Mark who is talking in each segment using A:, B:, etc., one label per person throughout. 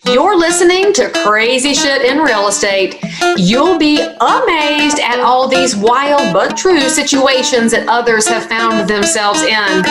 A: You're listening to Crazy Shit in Real Estate. You'll be amazed at all these wild but true situations that others have found themselves in.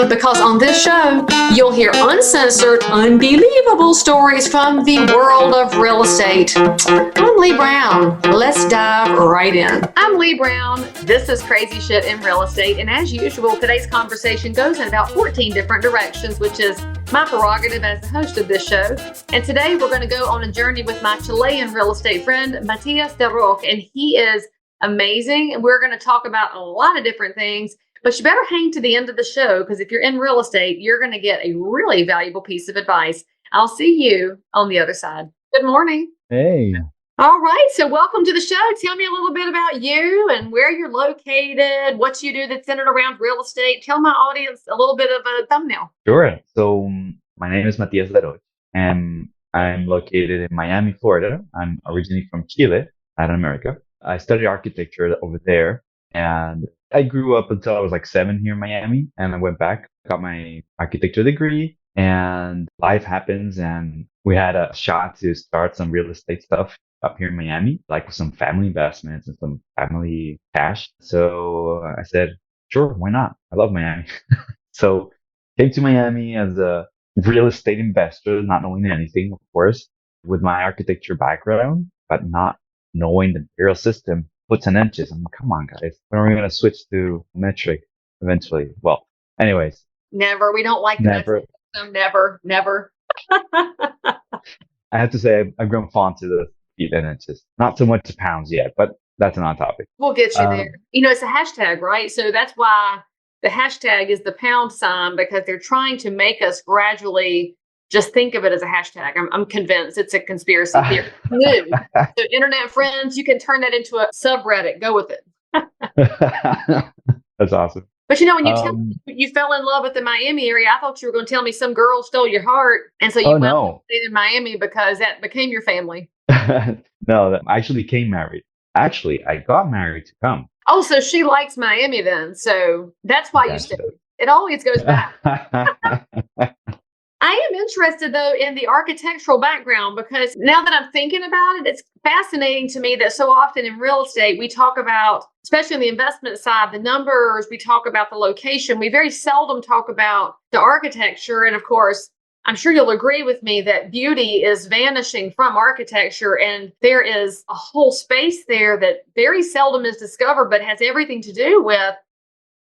A: Because on this show, you'll hear uncensored, unbelievable stories from the world of real estate. I'm Leigh Brown. Let's dive right in. I'm Leigh Brown. This is Crazy Shit in Real Estate. And as usual, today's conversation goes in about 14 different directions, which is my prerogative as the host of this show. And today we're going to go on a journey with my Chilean real estate friend, Matias Daroch, and he is amazing. And we're going to talk about a lot of different things, but you better hang to the end of the show because if you're in real estate, you're going to get a really valuable piece of advice. I'll see you on the other side. Good morning.
B: Hey.
A: All right. So welcome to the show. Tell me a little bit about you and where you're located, what you do that's centered around real estate. Tell my audience a little bit of a thumbnail.
B: Sure. So my name is Matias Daroch, and I'm located in Miami, Florida. I'm originally from Chile, Latin America. I studied architecture over there, and I grew up until I was like 7 here in Miami, and I went back, got my architecture degree, and life happens, and we had a shot to start some real estate stuff up here in Miami, like with some family investments and some family cash. So I said, sure, why not? I love Miami. So came to Miami as a real estate investor, not knowing anything, of course, with my architecture background, but not knowing the imperial system, puts and inches. I'm like, come on, guys. When are we going to switch to metric eventually? Well, anyways.
A: Never. We don't like the
B: never.
A: System. Never.
B: I have to say, I've grown fond to the feet and inches. Not so much to pounds yet, but that's another topic.
A: We'll get you there. You know, it's a hashtag, right? So that's why the hashtag is the pound sign, because they're trying to make us gradually just think of it as a hashtag. I'm convinced it's a conspiracy theory. So internet friends, you can turn that into a subreddit. Go with it.
B: That's awesome.
A: But you know, when you tell me you fell in love with the Miami area, I thought you were going to tell me some girl stole your heart. And so you went to stay in Miami because that became your family.
B: No, I actually came married. Actually, I got married to come.
A: Oh, so she likes Miami then. So that's why you stayed. It always goes back. I am interested, though, in the architectural background, because now that I'm thinking about it, it's fascinating to me that so often in real estate, we talk about, especially on the investment side, the numbers, we talk about the location. We very seldom talk about the architecture. And of course, I'm sure you'll agree with me that beauty is vanishing from architecture, and there is a whole space there that very seldom is discovered, but has everything to do with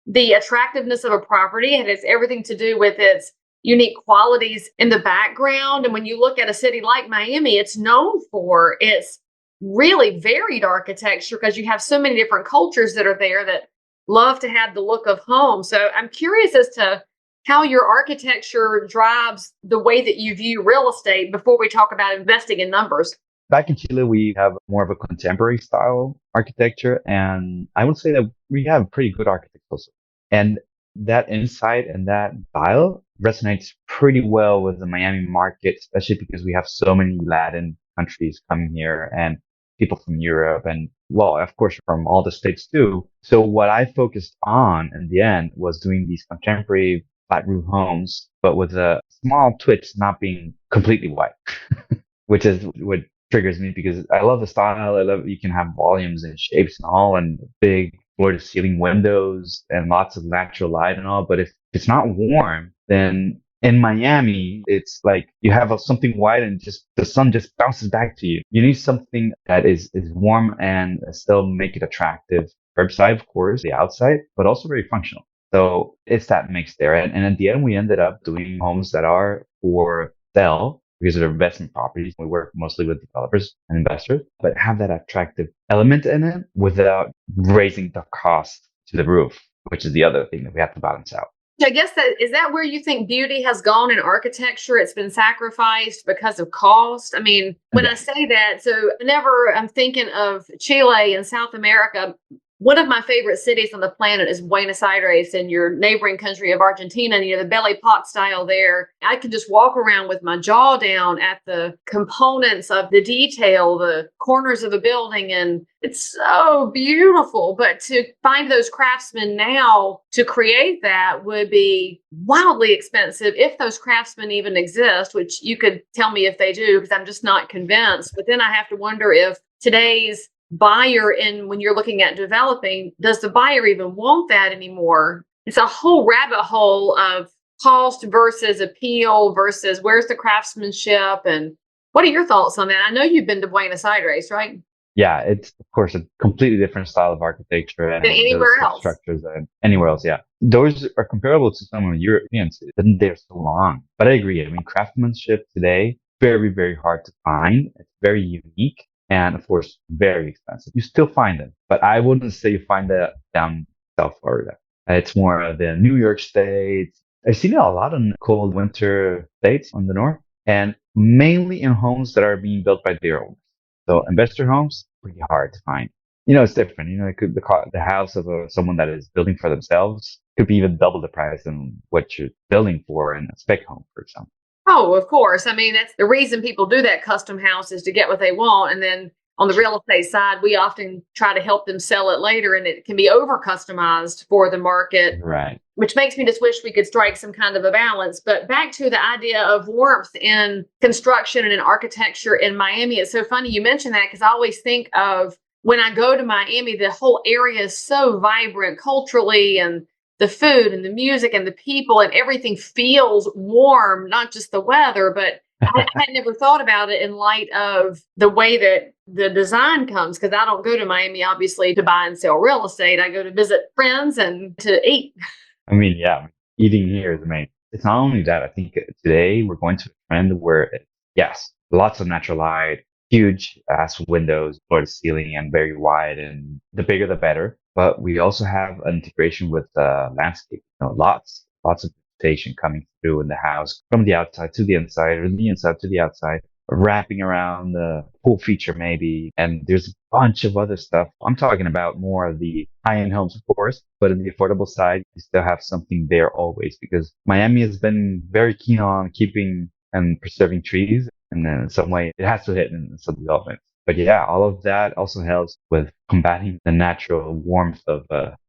A: the attractiveness of a property. It has everything to do with its unique qualities in the background. And when you look at a city like Miami, it's known for its really varied architecture because you have so many different cultures that are there that love to have the look of home. So I'm curious as to how your architecture drives the way that you view real estate before we talk about investing in numbers.
B: Back in Chile, we have more of a contemporary style architecture. And I would say that we have pretty good architecture. And that insight and that style resonates pretty well with the Miami market, especially because we have so many Latin countries coming here and people from Europe and, well, of course, from all the states too. So what I focused on in the end was doing these contemporary flat roof homes, but with a small twitch, not being completely white, which is what triggers me because I love the style. I love you can have volumes and shapes and all and big floor to ceiling windows and lots of natural light and all. But if it's not warm, then in Miami, it's like you have something white and just the sun just bounces back to you. You need something that is warm and still make it attractive. Curbside, of course, the outside, but also very functional. So it's that mix there. And at the end, we ended up doing homes that are for sale because they're investment properties. We work mostly with developers and investors, but have that attractive element in it without raising the cost to the roof, which is the other thing that we have to balance out.
A: I guess is that where you think beauty has gone in architecture? It's been sacrificed because of cost. I mean, when I say that, so whenever I'm thinking of Chile and South America, one of my favorite cities on the planet is Buenos Aires in your neighboring country of Argentina. And, the belly pot style there. I can just walk around with my jaw down at the components of the detail, the corners of a building, and it's so beautiful. But to find those craftsmen now to create that would be wildly expensive if those craftsmen even exist, which you could tell me if they do, because I'm just not convinced. But then I have to wonder if today's buyer, and when you're looking at developing, does the buyer even want that anymore? It's a whole rabbit hole of cost versus appeal versus where's the craftsmanship. And what are your thoughts on that? I know you've been to Buenos Aires, right?
B: Yeah, it's of course a completely different style of architecture and
A: Than
B: those
A: anywhere else.
B: structures than anywhere else. Yeah, those are comparable to some of the European cities. Been there so long, but I agree. I mean, craftsmanship today very very hard to find. It's very unique and of course very expensive. You still find them, but I wouldn't say you find that down South Florida. It's more of the New York State. I've seen it a lot in cold winter states on the north, and mainly in homes that are being built by their owners. So investor homes, pretty hard to find. It's different. It could the house of someone that is building for themselves could be even double the price than what you're building for in a spec home, for example.
A: Oh, of course. I mean, that's the reason people do that custom house is to get what they want. And then on the real estate side, we often try to help them sell it later, and it can be over customized for the market,
B: Right.
A: which makes me just wish we could strike some kind of a balance. But back to the idea of warmth in construction and in architecture in Miami. It's so funny you mentioned that, because I always think of when I go to Miami, the whole area is so vibrant culturally, and the food and the music and the people and everything feels warm, not just the weather. But I had never thought about it in light of the way that the design comes, because I don't go to Miami, obviously, to buy and sell real estate. I go to visit friends and to eat.
B: I mean, yeah, eating here is amazing. It's not only that. I think today we're going to a trend where, yes, lots of natural light, huge ass windows, floor to ceiling, and very wide, and the bigger the better. But we also have an integration with landscape. Lots of vegetation coming through in the house from the outside to the inside, or the inside to the outside, wrapping around the pool feature maybe. And there's a bunch of other stuff. I'm talking about more of the high-end homes, of course, but in the affordable side, you still have something there always, because Miami has been very keen on keeping and preserving trees. And then in some way it has to hit in some development. But yeah, all of that also helps with combating the natural warmth of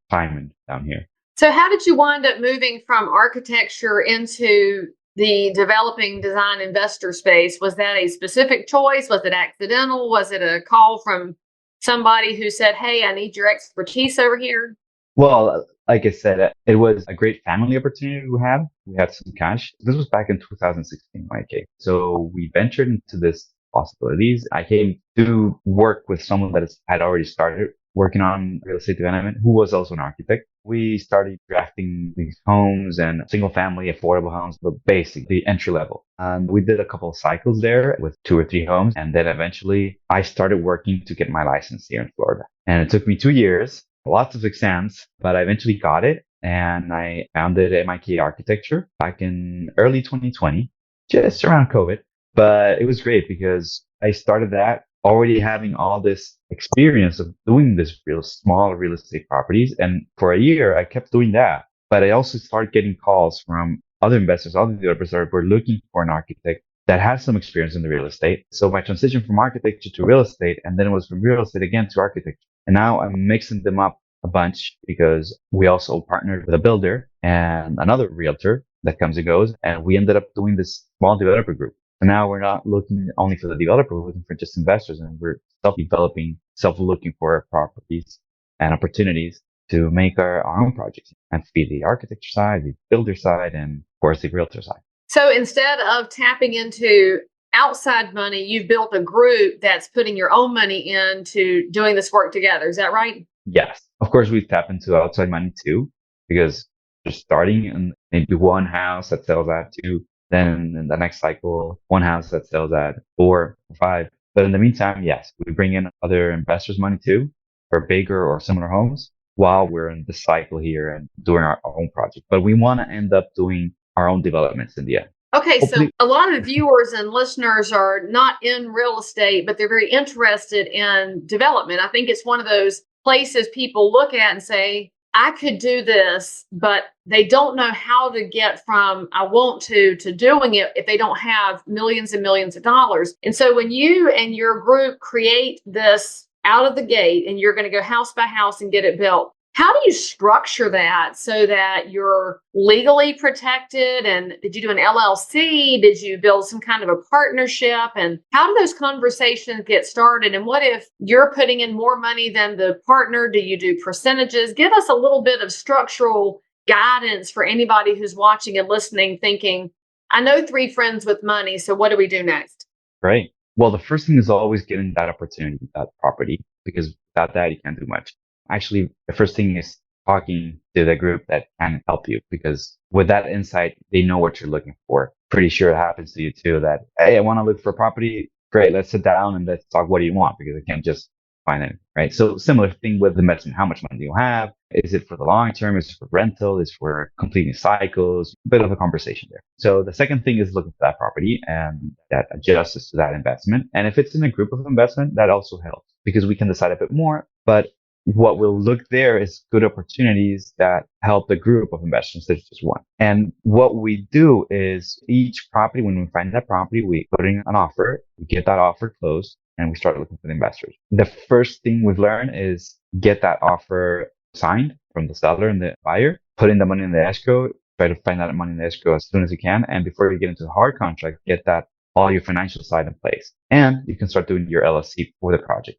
B: climate down here.
A: So, how did you wind up moving from architecture into the developing design investor space? Was that a specific choice? Was it accidental? Was it a call from somebody who said, "Hey, I need your expertise over here"?
B: Well, like I said, it was a great family opportunity we had. We had some cash. This was back in 2016, okay. So we ventured into this possibilities. I came to work with someone that had already started working on real estate development, who was also an architect. We started drafting these homes and single family affordable homes, but basically entry level. And we did a couple of cycles there with 2 or 3 homes. And then eventually I started working to get my license here in Florida. And it took me 2 years, lots of exams, but I eventually got it. And I founded MIK Architecture back in early 2020, just around COVID. But it was great because I started that already having all this experience of doing this real small real estate properties. And for a year, I kept doing that. But I also started getting calls from other investors, other developers that were looking for an architect that has some experience in the real estate. So my transition from architecture to real estate, and then it was from real estate again to architecture. And now I'm mixing them up a bunch because we also partnered with a builder and another realtor that comes and goes. And we ended up doing this small developer group. And now we're not looking only for the developer, we're looking for just investors, and we're self-developing, self-looking for properties and opportunities to make our own projects and feed the architecture side, the builder side, and of course the realtor side.
A: So instead of tapping into outside money, you've built a group that's putting your own money into doing this work together. Is that right?
B: Yes. Of course, we tap into outside money too, because we're starting in maybe one house that sells at 2. Then in the next cycle, one house that sells at 4 or 5. But in the meantime, yes, we bring in other investors' money too for bigger or similar homes while we're in the cycle here and doing our own project. But we want to end up doing our own developments in the end.
A: Okay,
B: Hopefully,
A: so a lot of viewers and listeners are not in real estate, but they're very interested in development. I think it's one of those places people look at and say, I could do this, but they don't know how to get from I want to doing it if they don't have millions and millions of dollars. And so when you and your group create this out of the gate and you're going to go house by house and get it built, how do you structure that so that you're legally protected? And did you do an LLC? Did you build some kind of a partnership? And how do those conversations get started? And what if you're putting in more money than the partner? Do you do percentages? Give us a little bit of structural guidance for anybody who's watching and listening, thinking, I know three friends with money, so what do we do next?
B: Great. Well, the first thing is always getting that opportunity, that property, because without that, you can't do much. Actually, the first thing is talking to the group that can help you, because with that insight, they know what you're looking for. Pretty sure it happens to you too that, hey, I want to look for a property. Great. Let's sit down and let's talk. What do you want? Because I can't just find it, right? So similar thing with investment. How much money do you have? Is it for the long term? Is it for rental? Is it for completing cycles? Bit of a conversation there. So the second thing is looking for that property and that adjusts to that investment. And if it's in a group of investment, that also helps because we can decide a bit more. But what we'll look there is good opportunities that help the group of investors, such as one. And what we do is each property, when we find that property, we put in an offer, we get that offer closed, and we start looking for the investors. The first thing we've learned is get that offer signed from the seller and the buyer, put in the money in the escrow, try to find that money in the escrow as soon as you can. And before you get into the hard contract, get that all your financial side in place. And you can start doing your LLC for the project.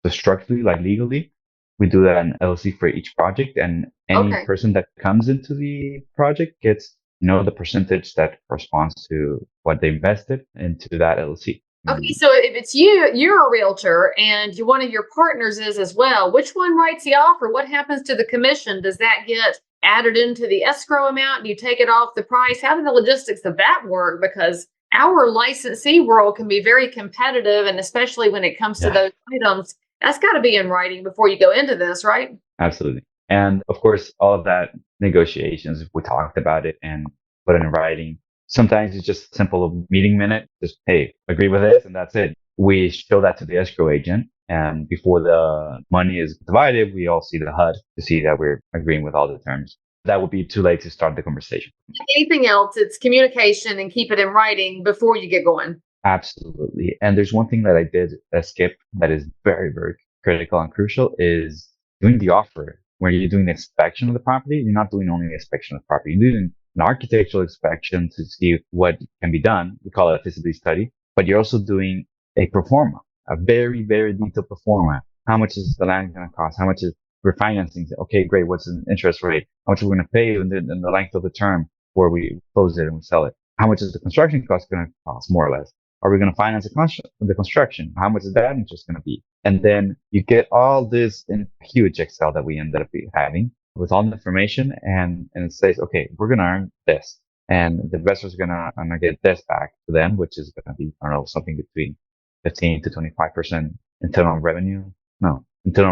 B: So structurally, like legally, we do that in LLC for each project, and any person that comes into the project gets, the percentage that corresponds to what they invested into that LLC.
A: Okay, so if it's you, you're a realtor, and one of your partners is as well. Which one writes the offer? What happens to the commission? Does that get added into the escrow amount? Do you take it off the price? How do the logistics of that work? Because our licensee world can be very competitive, and especially when it comes to those items, that's got to be in writing before you go into this, right?
B: Absolutely. And of course, all of that negotiations, if we talked about it and put it in writing, sometimes it's just simple meeting minute. Just, hey, agree with this, and that's it. We show that to the escrow agent. And before the money is divided, we all see the HUD to see that we're agreeing with all the terms. That would be too late to start the conversation.
A: Anything else, it's communication and keep it in writing before you get going.
B: Absolutely. And there's one thing that I did skip that is very, very critical and crucial is doing the offer. When you're doing the inspection of the property, you're not doing only the inspection of the property. You're doing an architectural inspection to see what can be done. We call it a feasibility study, but you're also doing a pro forma, a very, very detailed pro forma. How much is the land going to cost? How much is refinancing? Okay, great. What's the interest rate? How much are we going to pay in the length of the term before we close it and we sell it? How much is the construction cost going to cost, more or less? Are we going to finance the construction? How much is that interest going to be? And then you get all this in a huge Excel that we ended up having with all the information, and it says, okay, we're going to earn this, and the investors are going to get this back to them, which is going to be, I don't know, something between 15 to 25% internal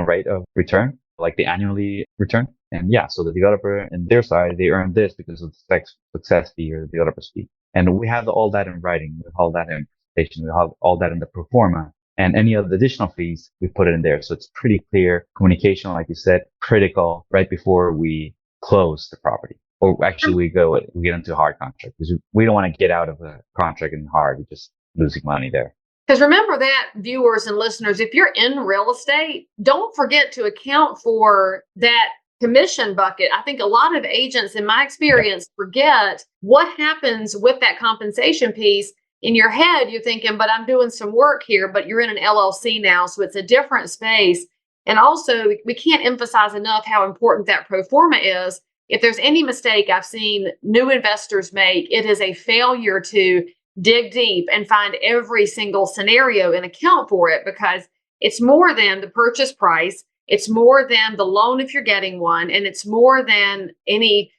B: rate of return, like the annually return. And so the developer and their side, they earn this because of the success fee or the developer's fee. And we have all that in writing, we have all that in presentation, we have all that in the pro forma. And any of the additional fees, we put it in there. So it's pretty clear. Communication, like you said, critical right before we close the property. Or actually we get into a hard contract because we don't want to get out of the contract in hard. We're just losing money there.
A: Because remember that, viewers and listeners, if you're in real estate, don't forget to account for that commission bucket. I think a lot of agents, in my experience, forget what happens with that compensation piece. In your head, you're thinking, but I'm doing some work here, but you're in an LLC now, so it's a different space. And also, we can't emphasize enough how important that pro forma is. If there's any mistake I've seen new investors make, it is a failure to dig deep and find every single scenario and account for it, because it's more than the purchase price. It's more than the loan if you're getting one, and it's more than any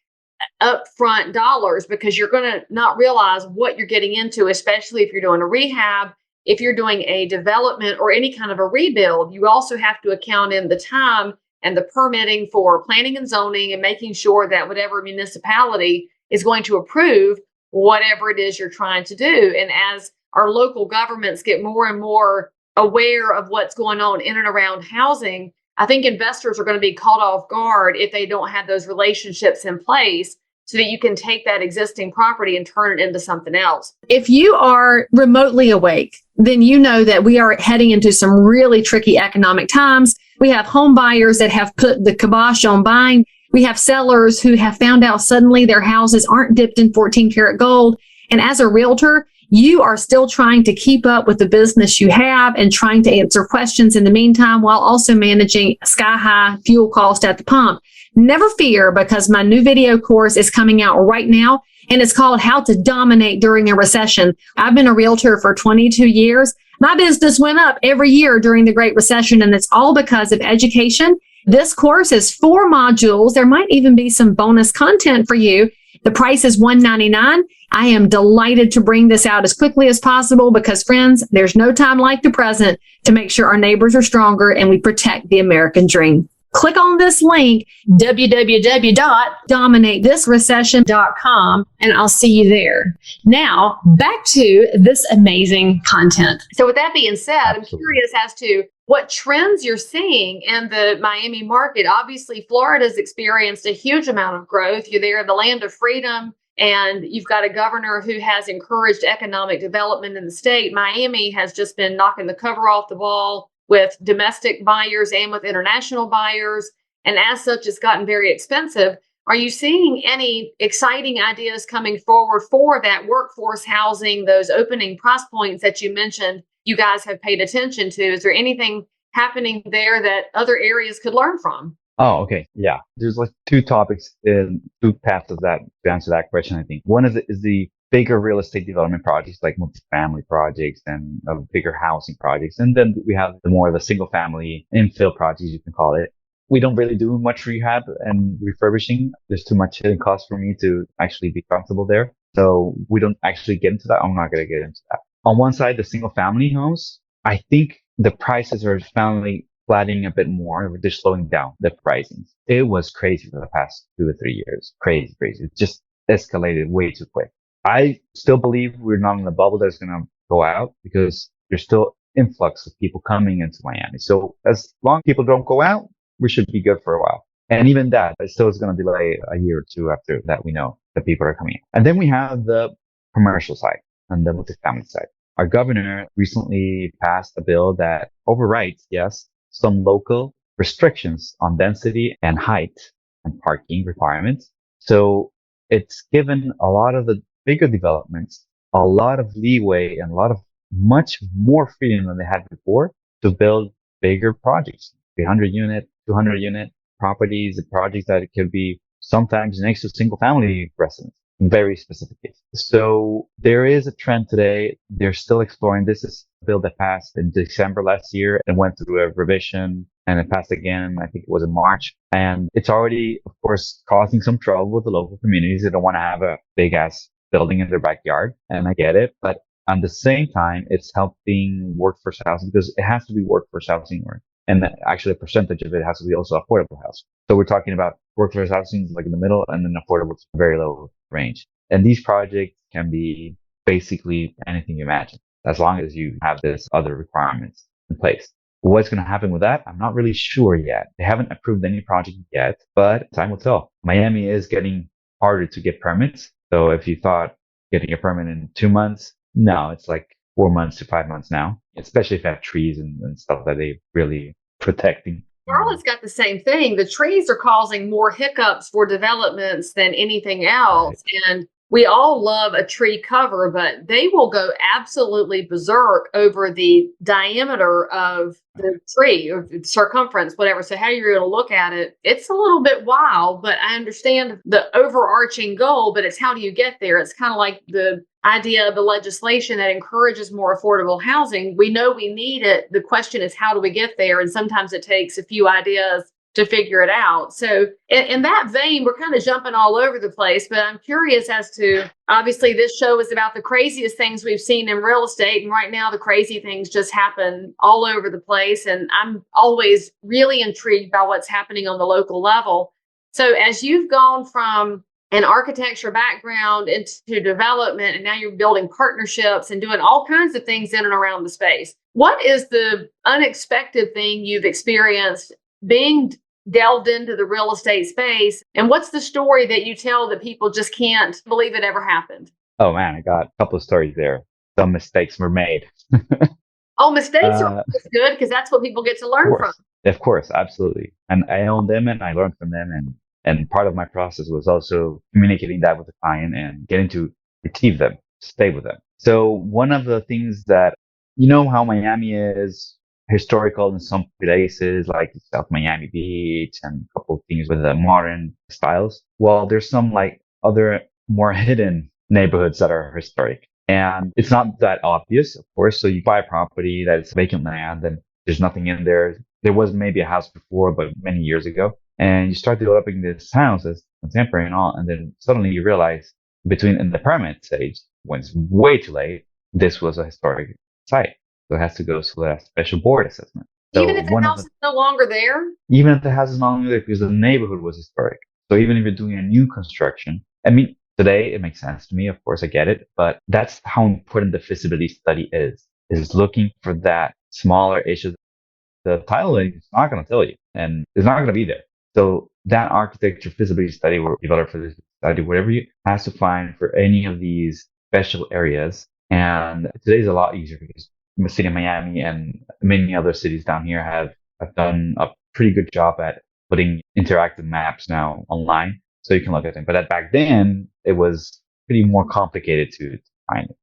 A: upfront dollars, because you're going to not realize what you're getting into, especially if you're doing a rehab, if you're doing a development or any kind of a rebuild. You also have to account in the time and the permitting for planning and zoning and making sure that whatever municipality is going to approve whatever it is you're trying to do. And as our local governments get more and more aware of what's going on in and around housing, I think investors are going to be caught off guard if they don't have those relationships in place so that you can take that existing property and turn it into something else. If you are remotely awake, then you know that we are heading into some really tricky economic times. We have home buyers that have put the kibosh on buying. We have sellers who have found out suddenly their houses aren't dipped in 14 karat gold. And as a realtor, you are still trying to keep up with the business you have and trying to answer questions in the meantime while also managing sky high fuel cost at the pump. Never fear, because my new video course is coming out right now, and it's called How to Dominate During a Recession. I've been a realtor for 22 years. My business went up every year during the Great Recession, and it's all because of education. This course is 4 modules. There might even be some bonus content for you. The price is $199. I am delighted to bring this out as quickly as possible because, friends, there's no time like the present to make sure our neighbors are stronger and we protect the American dream. Click on this link, www.dominatethisrecession.com, and I'll see you there. Now, back to this amazing content. So with that being said, I'm curious as to what trends you're seeing in the Miami market. Obviously, Florida's experienced a huge amount of growth. You're there in the land of freedom, and you've got a governor who has encouraged economic development in the state. Miami has just been knocking the cover off the ball with domestic buyers and with international buyers. And as such, it's gotten very expensive. Are you seeing any exciting ideas coming forward for that workforce housing, those opening price points that you mentioned you guys have paid attention to? Is there anything happening there that other areas could learn from?
B: Oh, okay. Yeah. There's like 2 topics in 2 paths of that to answer that question, I think. One is the bigger real estate development projects like multifamily projects and bigger housing projects. And then we have the more of the single family infill projects, you can call it. We don't really do much rehab and refurbishing. There's too much hidden cost for me to actually be comfortable there. So we don't actually get into that. I'm not going to get into that. On one side, the single family homes, I think the prices are finally flattening a bit more. They're slowing down the pricing. It was crazy for the past 2 or 3 years. Crazy. It just escalated way too quick. I still believe we're not in a bubble that's going to go out because there's still influx of people coming into Miami. So as long as people don't go out, we should be good for a while. And even that, it still is going to delay a year or 2 after that we know that people are coming in. And then we have the commercial side and the multifamily side. Our governor recently passed a bill that overrides, yes, some local restrictions on density and height and parking requirements. So it's given a lot of the bigger developments a lot of leeway and a lot of much more freedom than they had before to build bigger projects, 300 unit, 200 unit properties, projects that it could be sometimes next to single family residents in very specific cases. So there is a trend today. They're still exploring. This is a bill that passed in December last year and went through a revision, and it passed again, I think it was in March. And it's already, of course, causing some trouble with the local communities. They don't want to have a big ass building in their backyard. And I get it. But at the same time, it's helping workforce housing because it has to be workforce housing, and actually a percentage of it has to be also affordable housing. So we're talking about workforce housing like in the middle and then affordable to very low range. And these projects can be basically anything you imagine, as long as you have this other requirements in place. What's going to happen with that? I'm not really sure yet. They haven't approved any project yet, but time will tell. Miami is getting harder to get permits. So if you thought getting a permit in 2 months, no, it's like 4 months to 5 months now, especially if you have trees and stuff that they really protecting.
A: Charlotte's got the same thing. The trees are causing more hiccups for developments than anything else. Right. And we all love a tree cover, but they will go absolutely berserk over the diameter of the tree or circumference, whatever. So how you're going to look at it, it's a little bit wild, but I understand the overarching goal, but it's how do you get there? It's kind of like the idea of the legislation that encourages more affordable housing. We know we need it. The question is, how do we get there? And sometimes it takes a few ideas to figure it out. So in that vein, we're kind of jumping all over the place, but I'm curious as to, obviously this show is about the craziest things we've seen in real estate. And right now the crazy things just happen all over the place. And I'm always really intrigued by what's happening on the local level. So as you've gone from an architecture background into development, and now you're building partnerships and doing all kinds of things in and around the space, what is the unexpected thing you've experienced being delved into the real estate space. And what's the story that you tell that people just can't believe it ever happened?
B: Oh man, I got a couple of stories there. Some mistakes were made.
A: Oh, mistakes are
B: Of
A: always good because that's what people get to learn from.
B: of course, absolutely. And I own them and I learned from them. And part of my process was also communicating that with the client and getting to retrieve them, stay with them. So one of the things that, you know how Miami is historical in some places, like South Miami Beach and a couple of things with the modern styles. Well, there's some like other more hidden neighborhoods that are historic. And it's not that obvious, of course. So you buy a property that is vacant land and there's nothing in there. There was maybe a house before, but many years ago. And you start developing this house as contemporary and all. And then suddenly you realize between in the permit stage, when it's way too late, this was a historic site. So it has to go through a special board assessment. So
A: Even if the house is no longer there?
B: even if the house is no longer there because the neighborhood was historic. So even if you're doing a new construction, I mean, today it makes sense to me. Of course, I get it, but that's how important the feasibility study is looking for that smaller issue. The title is not going to tell you and it's not going to be there. So that architecture feasibility study or developer feasibility study, whatever you has to find for any of these special areas. And today's a lot easier because the city of Miami and many other cities down here have done a pretty good job at putting interactive maps now online so you can look at them. But back then it was pretty more complicated to find it.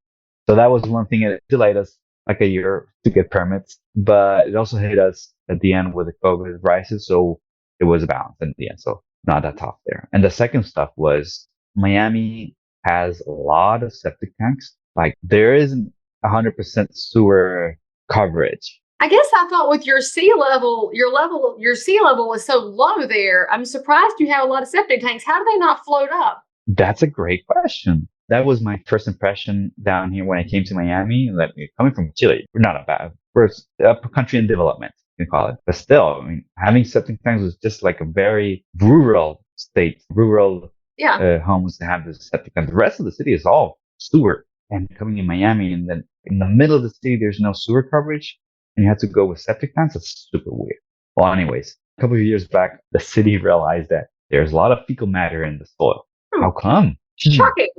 B: So that was one thing that delayed us like a year to get permits, but it also hit us at the end with the COVID crisis. So it was a balance in the end. So not that tough there. And the second stuff was Miami has a lot of septic tanks. Like there isn't 100% sewer coverage.
A: I guess I thought with your your sea level is so low there. I'm surprised you have a lot of septic tanks. How do they not float up?
B: That's a great question. That was my first impression down here when I came to Miami. That coming from Chile, we're not a bad, we're a country in development, you can call it. But still, I mean, having septic tanks was just like a very rural state, rural
A: Yeah.
B: homes to have this septic tank. The rest of the city is all sewer. And coming in Miami, and then in the middle of the city, there's no sewer coverage, and you have to go with septic tanks. That's super weird. Well, anyways, a couple of years back, the city realized that there's a lot of fecal matter in the soil. How come?
A: Shocking.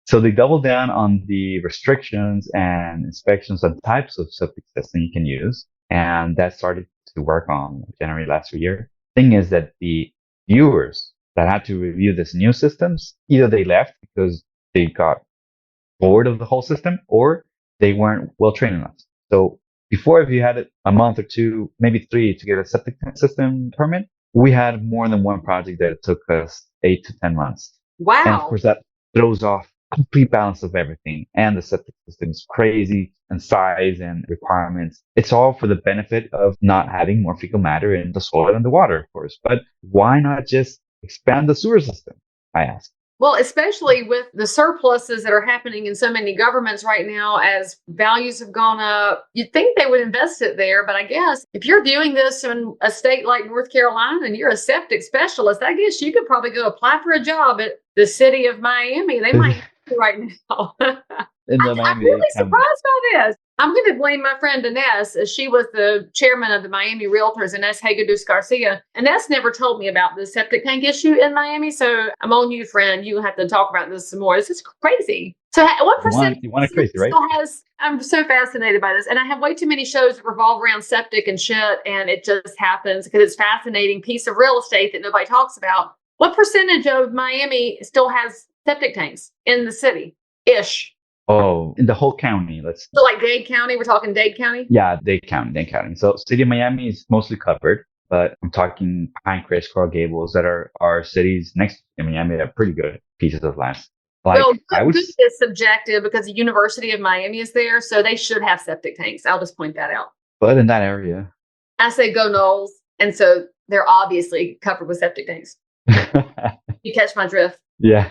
B: So they doubled down on the restrictions and inspections on types of septic system you can use. And that started to work on January last year. Thing is that the viewers that had to review this new systems, either they left because they got bored of the whole system or they weren't well trained enough. So before, if you had a month or two, maybe three to get a septic system permit, we had more than one project that took us 8 to 10 months.
A: Wow.
B: And of course, that throws off complete balance of everything. And the septic system is crazy and size and requirements. It's all for the benefit of not having more fecal matter in the soil and the water, of course. But why not just expand the sewer system? I ask.
A: Well, especially with the surpluses that are happening in so many governments right now as values have gone up, you'd think they would invest it there. But I guess if you're viewing this in a state like North Carolina and you're a septic specialist, I guess you could probably go apply for a job at the city of Miami. They might right now. I'm really surprised by this. I'm going to blame my friend Ines, as she was the chairman of the Miami Realtors, Ines Hagedus Garcia. Ines never told me about the septic tank issue in Miami. So I'm on you, friend. You have to talk about this some more. This is crazy. So what percent
B: you want it crazy, right?
A: Still has, I'm so fascinated by this. And I have way too many shows that revolve around septic and shit. And it just happens because it's a fascinating piece of real estate that nobody talks about. What percentage of Miami still has septic tanks in the city-ish?
B: Oh, in the whole county,
A: So like Dade County, we're talking Dade County?
B: Yeah, Dade County. So city of Miami is mostly covered, but I'm talking Pinecrest, Coral Gables that are our cities next to Miami that are pretty good pieces of land.
A: Like, well, good is subjective because the University of Miami is there, so they should have septic tanks. I'll just point that out.
B: But in that area.
A: I say go Knowles, and so they're obviously covered with septic tanks. You catch my drift?
B: Yeah.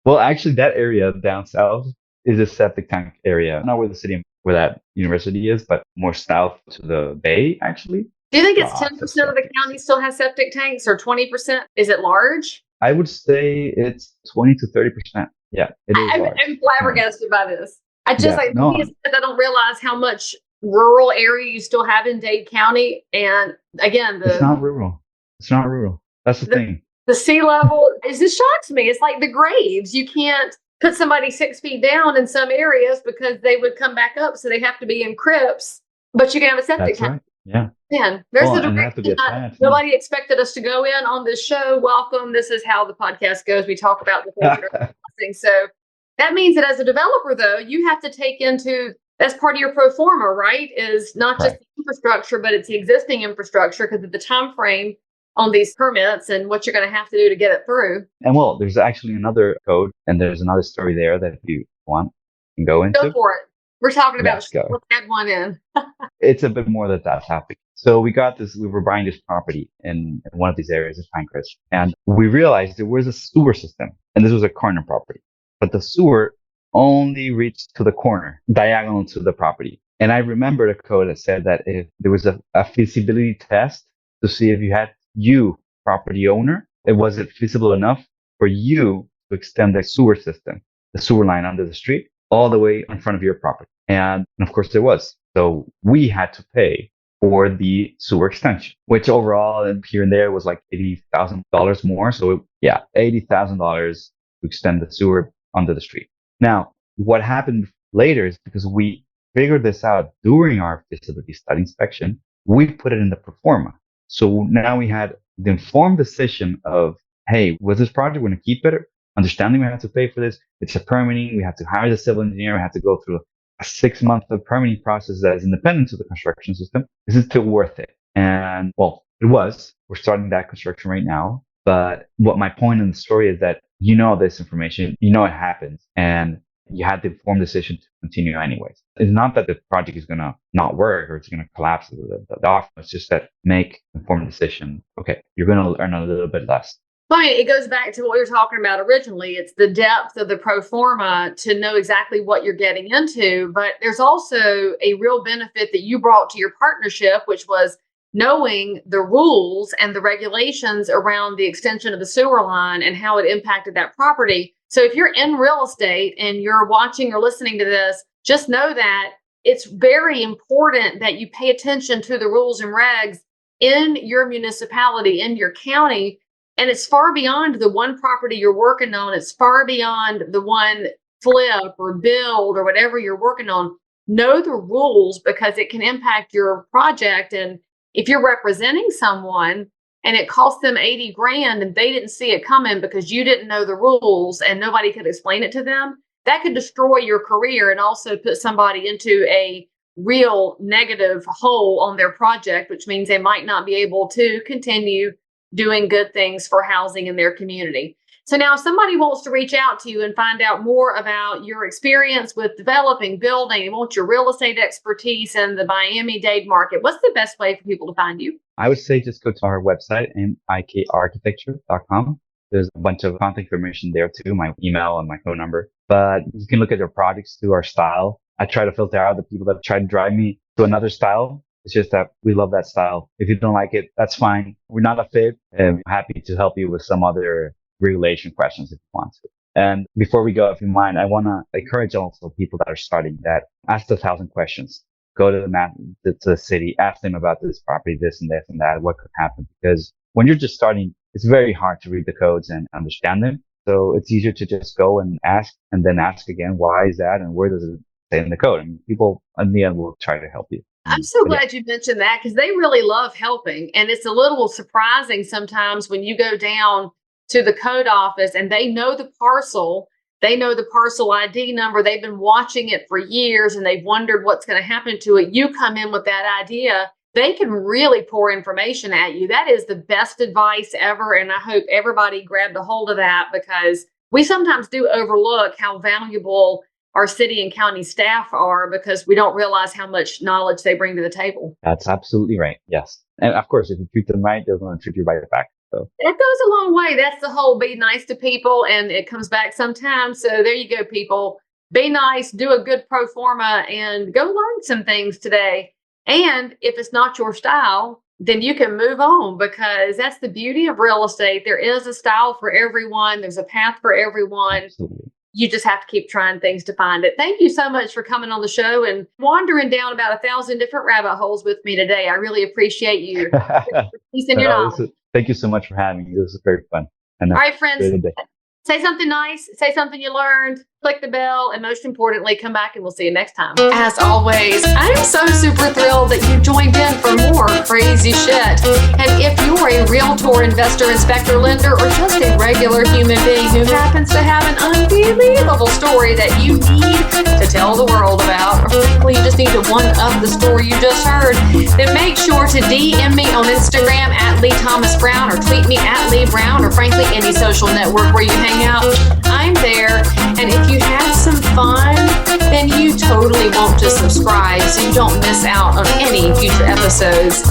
B: Well, actually, that area down south is a septic tank area. Not where the city, where that university is, but more south to the bay, actually.
A: Do you think it's 10% of the county still has septic tanks or 20%? Is it large?
B: I would say it's 20 to 30%. Yeah, it is large.
A: I'm flabbergasted by this. I just I don't realize how much rural area you still have in Dade County. And again,
B: It's not rural. It's not rural. That's the
A: the,
B: thing.
A: the sea level is just shocks me. It's like the graves. You can't put somebody 6 feet down in some areas because they would come back up. So they have to be in crypts, but you can have a septic
B: That's
A: tank.
B: right. Yeah.
A: Man, there's
B: Well,
A: the
B: and they have to be
A: direction that
B: attached.
A: nobody expected us to go in on this show. Welcome. This is how the podcast goes. We talk about the things that are interesting. So that means that as a developer, though, you have to take into that's part of your pro forma, right? Is not just
B: Right.
A: the infrastructure, but it's the existing infrastructure because of the time frame on these permits and what you're going to have to do to get it through.
B: And well, there's actually another code and there's another story there that if you want, you can go
A: Go
B: into.
A: for it. We're talking about
B: Let's go.
A: let's add one in.
B: It's a bit more than that topic. So we were buying this property in one of these areas of Pinecrest, and we realized there was a sewer system, and this was a corner property, but the sewer only reached to the corner, diagonal to the property. And I remember the code that said that if there was a feasibility test to see if property owner, was it feasible enough for you to extend the sewer system, the sewer line under the street, all the way in front of your property. And of course there was. So we had to pay for the sewer extension, which overall and here and there was like $80,000 more. So yeah, $80,000 to extend the sewer under the street. Now, what happened later is because we figured this out during our feasibility study inspection, we put it in the pro forma. So now we had the informed decision of, hey, was this project going to keep it? Understanding we have to pay for this. It's a permitting. We have to hire the civil engineer. We have to go through a 6 month permitting process that is independent of the construction system. Is it still worth it? And well, it was. We're starting that construction right now. But what my point in the story is that you know this information, you know it happens, and you had the informed decision to continue anyways. It's not that the project is going to not work or it's going to collapse the offer. It's just that make informed decision. Okay, you're going to earn a little bit less.
A: Well, I mean, it goes back to what we were talking about originally. It's the depth of the pro forma to know exactly what you're getting into. But there's also a real benefit that you brought to your partnership, which was knowing the rules and the regulations around the extension of the sewer line and how it impacted that property. So if you're in real estate and you're watching or listening to this, just know that it's very important that you pay attention to the rules and regs in your municipality, in your county. And it's far beyond the one property you're working on. It's far beyond the one flip or build or whatever you're working on. Know the rules because it can impact your project. And if you're representing someone and it costs them 80 grand and they didn't see it coming because you didn't know the rules and nobody could explain it to them, that could destroy your career and also put somebody into a real negative hole on their project, which means they might not be able to continue doing good things for housing in their community. So now if somebody wants to reach out to you and find out more about your experience with developing, building, and want your real estate expertise in the Miami-Dade market, what's the best way for people to find you?
B: I would say just go to our website, mikarchitecture.com. There's a bunch of contact information there too, my email and my phone number. But you can look at our projects through our style. I try to filter out the people that try to drive me to another style. It's just that we love that style. If you don't like it, that's fine. We're not a fit, and we're happy to help you with some other regulation questions if you want to. And before we go, if you mind, I want to encourage also people that are starting that ask the 1,000 questions. Go to to the city, ask them about this property, this and that, what could happen. Because when you're just starting, it's very hard to read the codes and understand them. So it's easier to just go and ask and then ask again, why is that? And where does it say in the code? And people in the end will try to help you.
A: I'm so glad you mentioned that because they really love helping. And it's a little surprising sometimes when you go down to the code office and they know the parcel ID number. They've been watching it for years and they've wondered what's going to happen to it. You come in with that idea, they can really pour information at you. That is the best advice ever. And I hope everybody grabbed a hold of that because we sometimes do overlook how valuable our city and county staff are because we don't realize how much knowledge they bring to the table.
B: That's absolutely right. Yes. And of course, if you treat them right, they're going to treat you right back. So
A: it goes a long way. That's the whole be nice to people. And it comes back sometimes. So there you go, people. Be nice, do a good pro forma and go learn some things today. And if it's not your style, then you can move on because that's the beauty of real estate. There is a style for everyone. There's a path for everyone.
B: absolutely.
A: you just have to keep trying things to find it. Thank you so much for coming on the show and wandering down about 1,000 different rabbit holes with me today. I really appreciate you.
B: Thank you so much for having me. This was very fun.
A: All right, friends. Say something nice, say something you learned, click the bell, and most importantly, come back and we'll see you next time. As always, I'm so super thrilled that you joined in for more crazy shit. And if you're a realtor, investor, inspector, lender, or just a regular human being who happens to have an unbelievable story that you need to tell the world about, or frankly, you just need to one-up the story you just heard, then make sure to DM me on Instagram at Leigh Thomas Brown, or tweet me at Leigh Brown, or frankly, any social network where you hang out. I'm there. And if you had some fun, then you totally want to subscribe so you don't miss out on any future episodes.